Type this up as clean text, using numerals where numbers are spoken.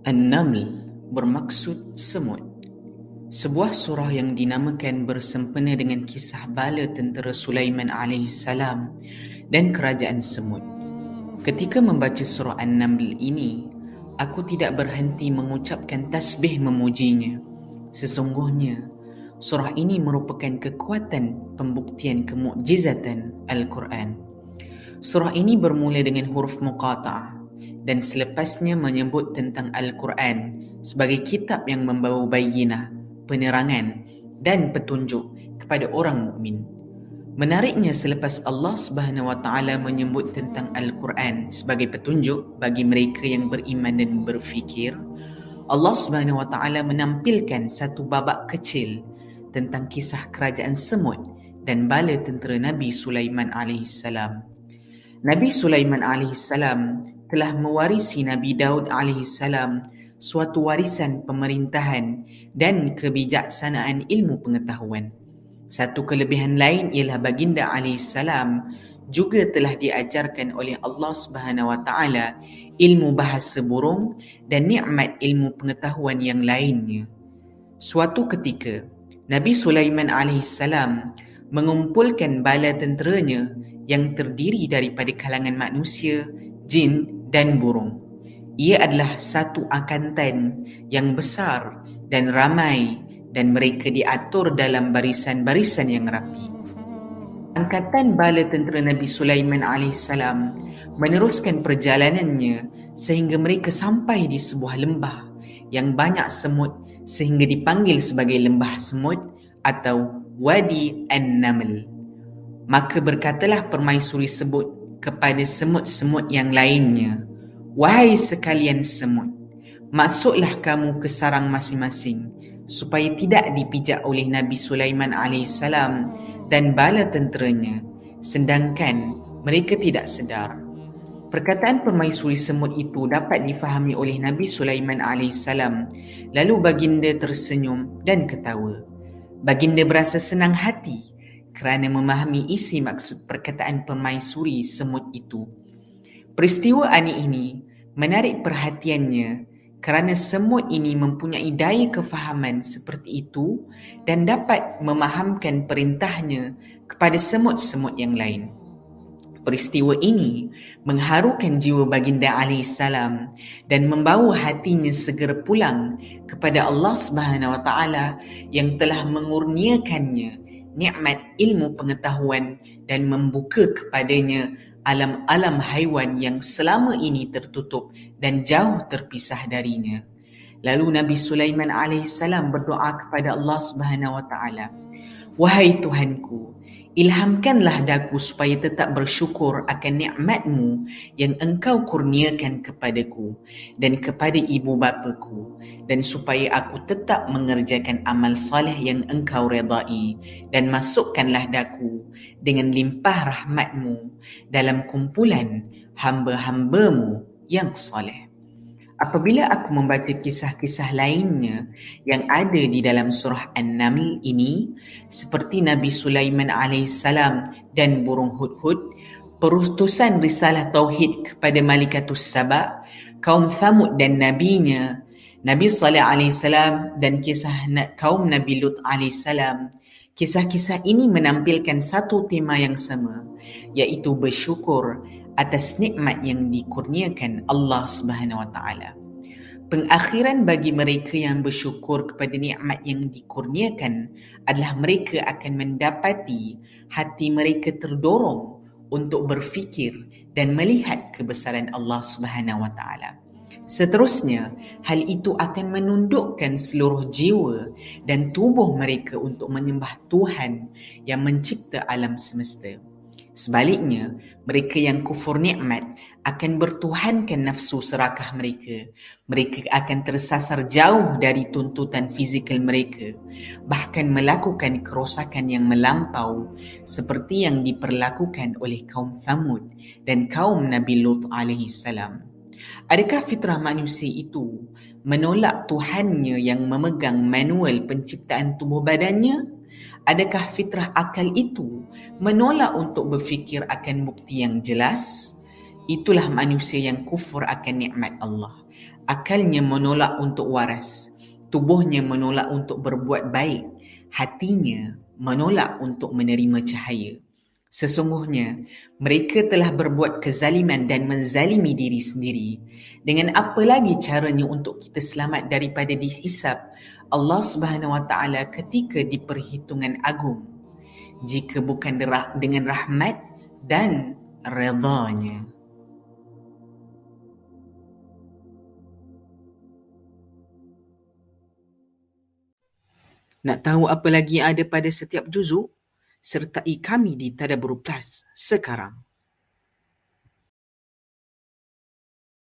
An-Naml bermaksud semut. Sebuah surah yang dinamakan bersempena dengan kisah bala tentera Sulaiman AS dan kerajaan semut. Ketika membaca surah An-Naml ini, aku tidak berhenti mengucapkan tasbih memujinya. Sesungguhnya, surah ini merupakan kekuatan pembuktian kemukjizatan Al-Quran. Surah ini bermula dengan huruf muqata'ah dan selepasnya menyebut tentang Al-Quran sebagai kitab yang membawa bayinah, penerangan dan petunjuk kepada orang mukmin. Menariknya, selepas Allah Subhanahu Wa Taala menyebut tentang Al-Quran sebagai petunjuk bagi mereka yang beriman dan berfikir, Allah Subhanahu Wa Taala menampilkan satu babak kecil tentang kisah kerajaan semut dan bala tentera Nabi Sulaiman alaihissalam. Nabi Sulaiman alaihissalam telah mewarisi Nabi Daud alaihissalam suatu warisan pemerintahan dan kebijaksanaan ilmu pengetahuan. Satu kelebihan lain ialah baginda alaihissalam juga telah diajarkan oleh Allah Subhanahu Wa Taala ilmu bahasa burung dan nikmat ilmu pengetahuan yang lainnya. Suatu ketika, Nabi Sulaiman alaihissalam mengumpulkan bala tenteranya yang terdiri daripada kalangan manusia, jin dan burung. Ia adalah satu angkatan yang besar dan ramai dan mereka diatur dalam barisan-barisan yang rapi. Angkatan bala tentera Nabi Sulaiman alaihissalam meneruskan perjalanannya sehingga mereka sampai di sebuah lembah yang banyak semut sehingga dipanggil sebagai lembah semut atau Wadi An-Naml. Maka berkatalah permaisuri sebut kepada semut-semut yang lainnya, "Wahai sekalian semut, masuklah kamu ke sarang masing-masing supaya tidak dipijak oleh Nabi Sulaiman alaihissalam dan bala tenteranya, sedangkan mereka tidak sedar." Perkataan permaisuri semut itu dapat difahami oleh Nabi Sulaiman alaihissalam. Lalu baginda tersenyum dan ketawa. Baginda berasa senang hati kerana memahami isi maksud perkataan permaisuri semut itu. Peristiwa aneh ini menarik perhatiannya kerana semut ini mempunyai daya kefahaman seperti itu dan dapat memahamkan perintahnya kepada semut-semut yang lain. Peristiwa ini mengharukan jiwa baginda alaihissalam dan membawa hatinya segera pulang kepada Allah Subhanahu Wa Taala yang telah mengurniakannya nikmat ilmu pengetahuan dan membuka kepadanya alam-alam haiwan yang selama ini tertutup dan jauh terpisah darinya. Lalu Nabi Sulaiman alaihissalam berdoa kepada Allah Subhanahu Wa Taala, "Wahai Tuhanku, ilhamkanlah daku supaya tetap bersyukur akan nikmat-Mu yang Engkau kurniakan kepadaku dan kepada ibu bapaku, dan supaya aku tetap mengerjakan amal saleh yang Engkau redai, dan masukkanlah daku dengan limpah rahmat-Mu dalam kumpulan hamba-hamba-Mu yang saleh." Apabila aku membaca kisah-kisah lainnya yang ada di dalam surah An-Naml ini, seperti Nabi Sulaiman alaihissalam dan burung hudhud, perutusan risalah tauhid kepada Malikatus Saba, kaum Thamud dan nabinya, Nabi Saleh alaihissalam, dan kisah kaum Nabi Lut alaihissalam, kisah-kisah ini menampilkan satu tema yang sama, iaitu bersyukur atas nikmat yang dikurniakan Allah Subhanahu Wa Taala. Pengakhiran bagi mereka yang bersyukur kepada nikmat yang dikurniakan adalah mereka akan mendapati hati mereka terdorong untuk berfikir dan melihat kebesaran Allah Subhanahu Wa Taala. Seterusnya, hal itu akan menundukkan seluruh jiwa dan tubuh mereka untuk menyembah Tuhan yang mencipta alam semesta. Sebaliknya, mereka yang kufur nikmat akan bertuhankan nafsu serakah mereka. Mereka akan tersasar jauh dari tuntutan fizikal mereka, bahkan melakukan kerosakan yang melampau seperti yang diperlakukan oleh kaum Thamud dan kaum Nabi Lut alaihissalam. Adakah fitrah manusia itu menolak Tuhannya yang memegang manual penciptaan tubuh badannya? Adakah fitrah akal itu menolak untuk berfikir akan bukti yang jelas? Itulah manusia yang kufur akan nikmat Allah. Akalnya menolak untuk waras, tubuhnya menolak untuk berbuat baik, hatinya menolak untuk menerima cahaya. Sesungguhnya, mereka telah berbuat kezaliman dan menzalimi diri sendiri. Dengan apa lagi caranya untuk kita selamat daripada dihisab Allah Subhanahu Wa Taala ketika di perhitungan agung, jika bukan dengan rahmat dan redha-Nya. Nak tahu apa lagi yang ada pada setiap juzuk? Sertai kami di Tadabbur Plus sekarang.